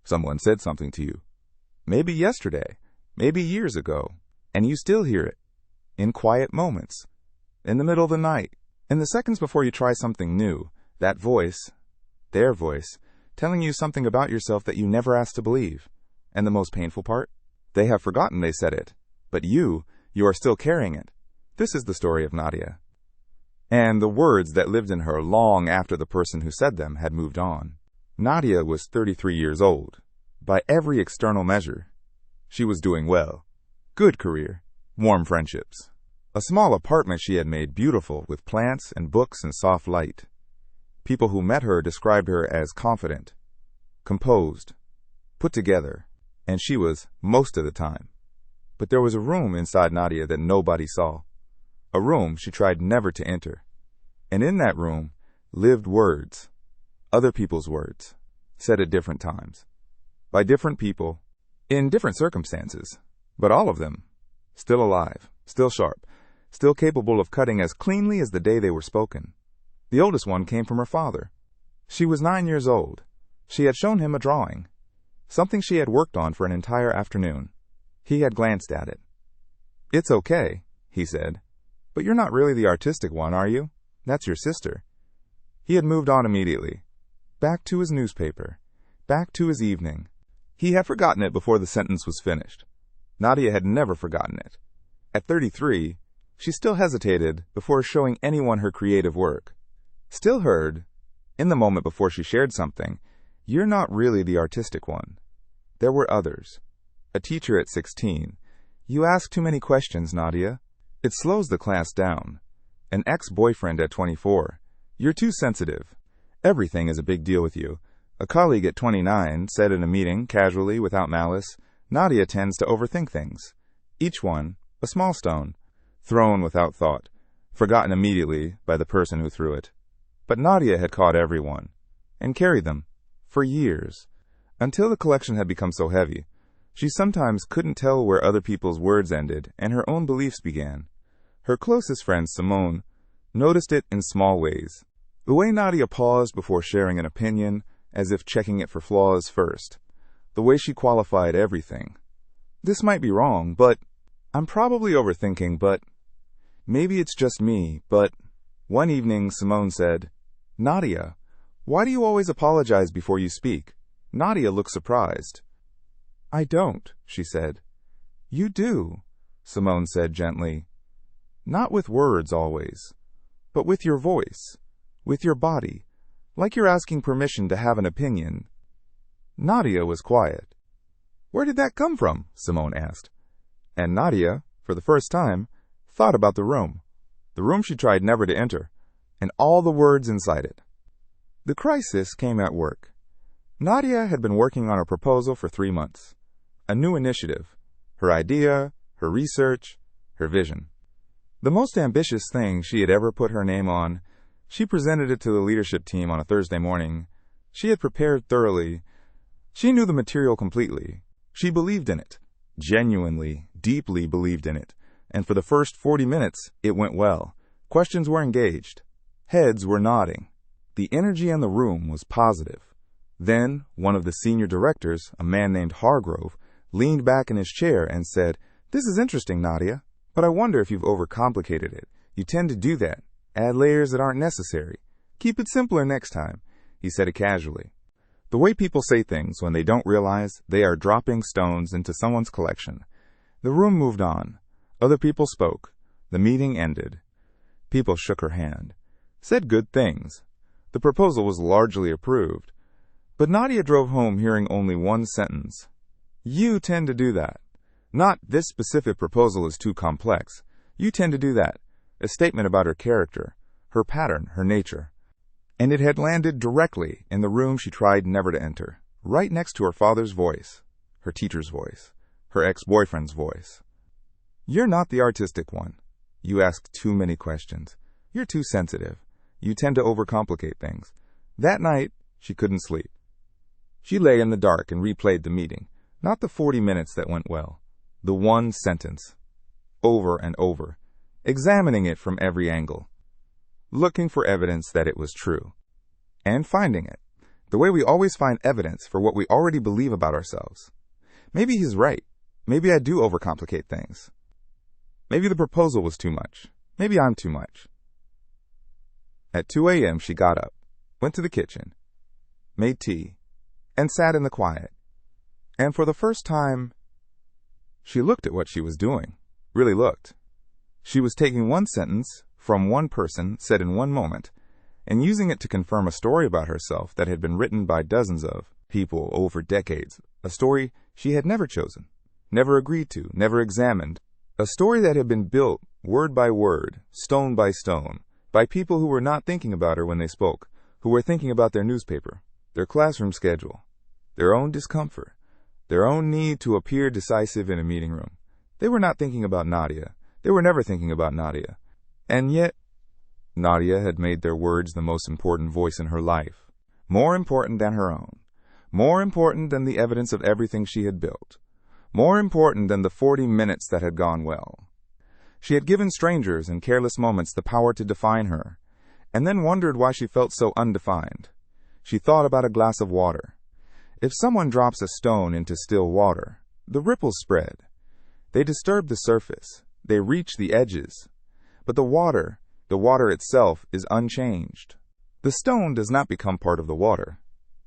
Someone said something to you. Maybe yesterday, maybe years ago, and you still hear it. In quiet moments, in the middle of the night, in the seconds before you try something new, that voice, their voice, telling you something about yourself that you never asked to believe. And the most painful part? They have forgotten they said it, but you are still carrying it. This is the story of Nadia. And the words that lived in her long after the person who said them had moved on. Nadia was 33 years old. By every external measure, she was doing well. Good career, warm friendships. A small apartment she had made beautiful with plants and books and soft light. People who met her described her as confident, composed, put together, and she was most of the time. But there was a room inside Nadia that nobody saw. A room she tried never to enter. And in that room lived words, other people's words, said at different times, by different people, in different circumstances, but all of them still alive, still sharp, still capable of cutting as cleanly as the day they were spoken. The oldest one came from her father. She was 9 years old. She had shown him a drawing, something she had worked on for an entire afternoon. He had glanced at it. "It's okay," he said, "but you're not really the artistic one, are you? That's your sister." He had moved on immediately, back to his newspaper, back to his evening. He had forgotten it before the sentence was finished. Nadia had never forgotten it. At 33, she still hesitated before showing anyone her creative work. Still heard, in the moment before she shared something, "You're not really the artistic one." There were others. A teacher at 16. "You ask too many questions, Nadia. It slows the class down." An ex-boyfriend at 24. "You're too sensitive. Everything is a big deal with you." A colleague at 29 said in a meeting, casually, without malice, "Nadia tends to overthink things. Each one, a small stone, thrown without thought, forgotten immediately by the person who threw it." But Nadia had caught everyone, and carried them, for years, until the collection had become so heavy, she sometimes couldn't tell where other people's words ended and her own beliefs began. Her closest friend, Simone, noticed it in small ways. The way Nadia paused before sharing an opinion, as if checking it for flaws first. The way she qualified everything. "This might be wrong, but I'm probably overthinking, but maybe it's just me, but..." One evening, Simone said, "Nadia, why do you always apologize before you speak?" Nadia looked surprised. "I don't," she said. "You do," Simone said gently. "Not with words always, but with your voice, with your body, like you're asking permission to have an opinion." Nadia was quiet. "Where did that come from?" Simone asked. And Nadia, for the first time, thought about the room she tried never to enter, and all the words inside it. The crisis came at work. Nadia had been working on a proposal for 3 months. A new initiative. Her idea, her research, her vision. The most ambitious thing she had ever put her name on. She presented it to the leadership team on a Thursday morning. She had prepared thoroughly. She knew the material completely. She believed in it. Genuinely, deeply believed in it. And for the first 40 minutes, it went well. Questions were engaged. Heads were nodding. The energy in the room was positive. Then, one of the senior directors, a man named Hargrove, leaned back in his chair and said, "This is interesting, Nadia, but I wonder if you've overcomplicated it. You tend to do that. Add layers that aren't necessary. Keep it simpler next time." He said it casually. The way people say things when they don't realize they are dropping stones into someone's collection. The room moved on. Other people spoke. The meeting ended. People shook her hand, said good things. The proposal was largely approved. But Nadia drove home hearing only one sentence. "You tend to do that." Not, "This specific proposal is too complex." "You tend to do that." A statement about her character, her pattern, her nature. And it had landed directly in the room she tried never to enter, right next to her father's voice, her teacher's voice, her ex-boyfriend's voice. "You're not the artistic one. You ask too many questions. You're too sensitive. You tend to overcomplicate things." That night, she couldn't sleep. She lay in the dark and replayed the meeting, not the 40 minutes that went well, the one sentence, over and over, examining it from every angle, looking for evidence that it was true, and finding it. The way we always find evidence for what we already believe about ourselves. Maybe he's right. Maybe I do overcomplicate things. Maybe the proposal was too much. Maybe I'm too much. At 2 a.m., she got up, went to the kitchen, made tea, and sat in the quiet. And for the first time, she looked at what she was doing. Really looked. She was taking one sentence from one person said in one moment and using it to confirm a story about herself that had been written by dozens of people over decades. A story she had never chosen, never agreed to, never examined. A story that had been built word by word, stone by stone, by people who were not thinking about her when they spoke, who were thinking about their newspaper, their classroom schedule, their own discomfort, their own need to appear decisive in a meeting room. They were not thinking about Nadia. They were never thinking about Nadia. And yet, Nadia had made their words the most important voice in her life, more important than her own, more important than the evidence of everything she had built, more important than the 40 minutes that had gone well. She had given strangers in careless moments the power to define her, and then wondered why she felt so undefined. She thought about a glass of water. If someone drops a stone into still water, the ripples spread. They disturb the surface. They reach the edges. But the water itself is unchanged. The stone does not become part of the water.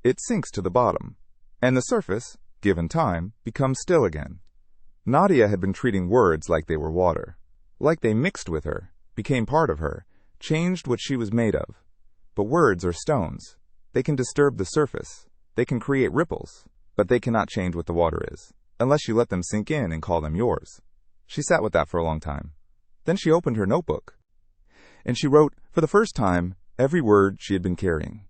It sinks to the bottom, and the surface, given time, becomes still again. Nadia had been treating words like they were water, like they mixed with her, became part of her, changed what she was made of. But words are stones. They can disturb the surface. They can create ripples, but they cannot change what the water is, unless you let them sink in and call them yours. She sat with that for a long time. Then she opened her notebook, and she wrote, for the first time, every word she had been carrying.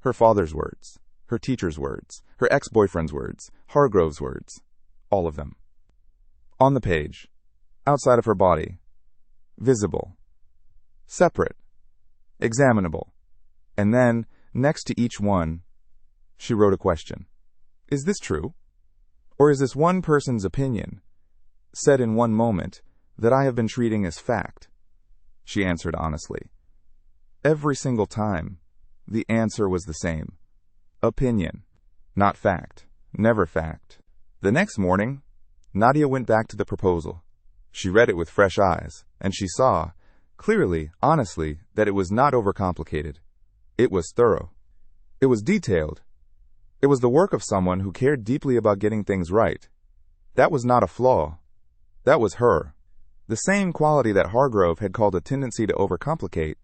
Her father's words, her teacher's words, her ex-boyfriend's words, Hargrove's words, all of them. On the page, outside of her body, visible, separate, examinable, and then, next to each one, she wrote a question. Is this true? Or is this one person's opinion, said in one moment, that I have been treating as fact? She answered honestly. Every single time, the answer was the same. Opinion, not fact, never fact. The next morning, Nadia went back to the proposal. She read it with fresh eyes, and she saw, clearly, honestly, that it was not overcomplicated. It was thorough. It was detailed. It was the work of someone who cared deeply about getting things right. That was not a flaw. That was her. The same quality that Hargrove had called a tendency to overcomplicate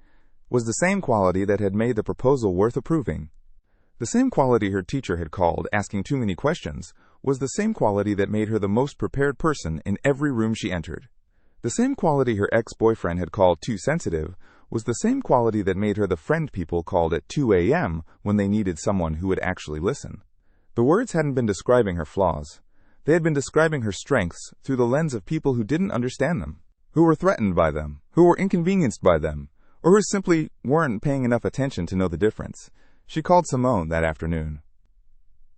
was the same quality that had made the proposal worth approving. The same quality her teacher had called asking too many questions was the same quality that made her the most prepared person in every room she entered. The same quality her ex-boyfriend had called too sensitive was the same quality that made her the friend people called at 2 a.m. when they needed someone who would actually listen. The words hadn't been describing her flaws. They had been describing her strengths through the lens of people who didn't understand them, who were threatened by them, who were inconvenienced by them, or who simply weren't paying enough attention to know the difference. She called Simone that afternoon.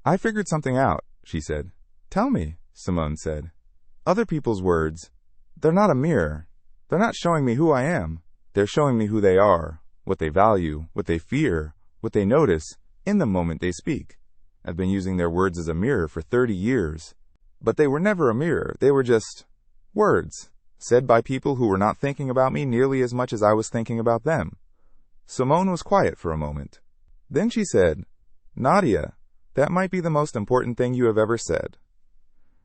I figured something out, she said. Tell me, Simone said. Other people's words, they're not a mirror. They're not showing me who I am. They're showing me who they are, what they value, what they fear, what they notice, in the moment they speak. I've been using their words as a mirror for 30 years. But they were never a mirror. They were just words, said by people who were not thinking about me nearly as much as I was thinking about them. Simone was quiet for a moment. Then she said, Nadia, that might be the most important thing you have ever said.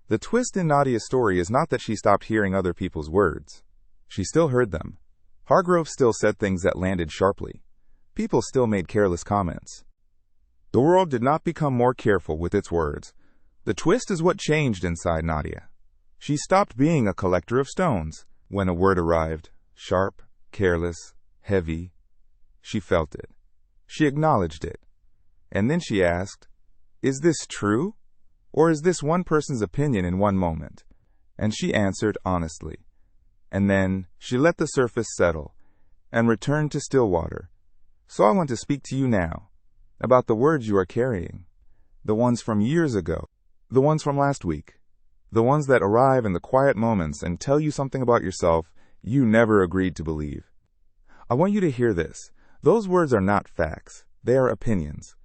The twist in Nadia's story is not that she stopped hearing other people's words. She still heard them. Hargrove still said things that landed sharply. People still made careless comments. The world did not become more careful with its words. The twist is what changed inside Nadia. She stopped being a collector of stones. When a word arrived, sharp, careless, heavy, she felt it. She acknowledged it. And then she asked, is this true? Or is this one person's opinion in one moment? And she answered honestly. And then she let the surface settle and returned to still water. So I want to speak to you now about the words you are carrying, the ones from years ago, the ones from last week, the ones that arrive in the quiet moments and tell you something about yourself you never agreed to believe. I want you to hear this. Those words are not facts. They are opinions.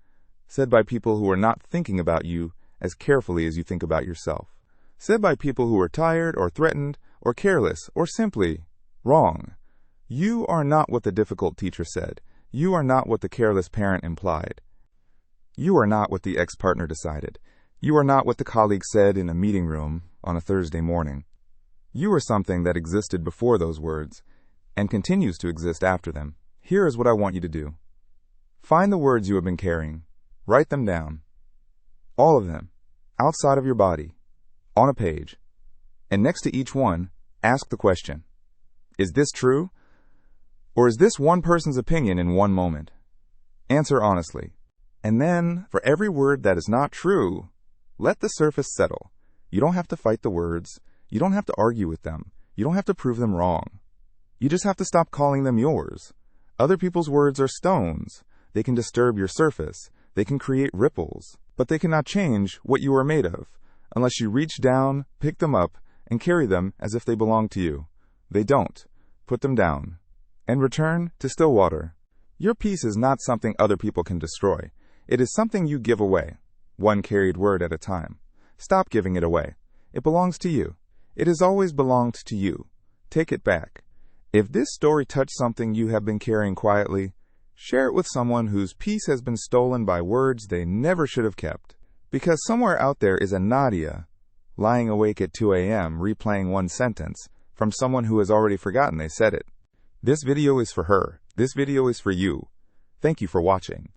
said by people who are not thinking about you as carefully as you think about yourself, said by people who are tired or threatened or careless or simply wrong. You are not what the difficult teacher said. You are not what the careless parent implied. You are not what the ex-partner decided. You are not what the colleague said in a meeting room on a Thursday morning. You are something that existed before those words and continues to exist after them. Here is what I want you to do. Find the words you have been carrying. Write them down. All of them. Outside of your body. On a page. And next to each one, ask the question, is this true? Or is this one person's opinion in one moment? Answer honestly. And then, for every word that is not true, let the surface settle. You don't have to fight the words. You don't have to argue with them. You don't have to prove them wrong. You just have to stop calling them yours. Other people's words are stones. They can disturb your surface. They can create ripples. But they cannot change what you are made of, unless you reach down, pick them up, and carry them as if they belong to you. They don't. Put them down. And return to still water. Your peace is not something other people can destroy. It is something you give away, one carried word at a time. Stop giving it away. It belongs to you. It has always belonged to you. Take it back. If this story touched something you have been carrying quietly, share it with someone whose peace has been stolen by words they never should have kept. Because somewhere out there is a Nadia, lying awake at 2 a.m. replaying one sentence from someone who has already forgotten they said it. This video is for her. This video is for you. Thank you for watching.